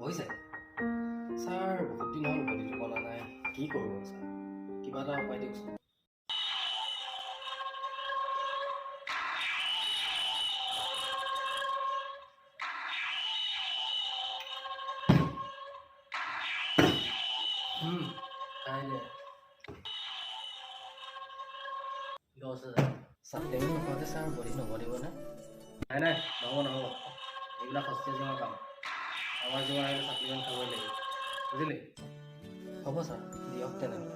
হৈছে ছাৰ, বহুত দিন হ'ল বডিটো বনা নাই, কি কৰোঁ ছাৰ? কিবা এটা উপায় দিয়কচোন। কাইলৈ 10,000 ছাপ্লিমেণ্ট নোখোৱাকৈ ছাৰ বডি নবনিবনে? নাই, নহ'ব। এইবিলাক সস্তীয়া জিমৰ কাম। আমাৰ জিমৰ আহিলে ছাপ্লিমেণ্ট খাবই লাগিব, বুজিলি? হ'ব ছাৰ, দিয়ক তেনেহ'লে।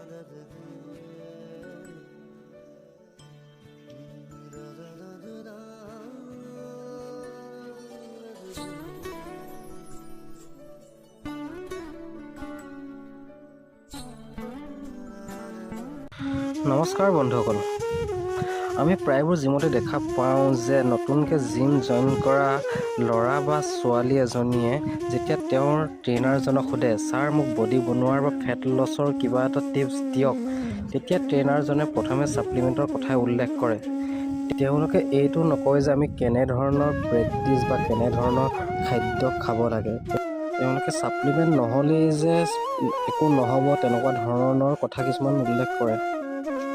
নমস্কাৰ বন্ধুসকল, আমি প্ৰায়বোৰ জিমতে দেখা পাওঁ যে নতুনকৈ জিম জইন কৰা ল'ৰা বা ছোৱালী এজনীয়ে যেতিয়া তেওঁৰ ট্ৰেইনাৰজনক সোধে, ছাৰ মোক বডি বনোৱাৰ বা ফেট লছৰ কিবা এটা টিপছ দিয়ক, তেতিয়া ট্ৰেইনাৰজনে প্ৰথমে ছাপ্লিমেণ্টৰ কথাই উল্লেখ কৰে। তেওঁলোকে এইটো নকয় যে আমি কেনেধৰণৰ প্ৰেক্টিছ বা কেনেধৰণৰ খাদ্য খাব লাগে। তেওঁলোকে ছাপ্লিমেণ্ট নহ'লেই যে একো নহ'ব তেনেকুৱা ধৰণৰ কথা কিছুমান উল্লেখ কৰে।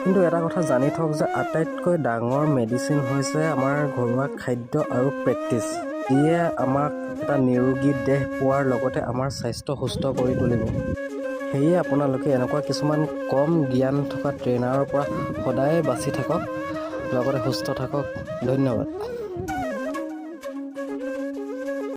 কিন্তু এটা কথা জানি থওক যে আটাইতকৈ ডাঙৰ মেডিচিন হৈছে আমাৰ ঘৰুৱা খাদ্য আৰু প্ৰেক্টিছ, যিয়ে আমাক এটা নিৰোগী দেহ পোৱাৰ লগতে আমাৰ স্বাস্থ্য সুস্থ কৰি তুলিব। সেয়ে আপোনালোকে এনেকুৱা কিছুমান কম জ্ঞান থকা ট্ৰেইনাৰৰ পৰা সদায়ে বাচি থাকক, লগতে সুস্থ থাকক। ধন্যবাদ।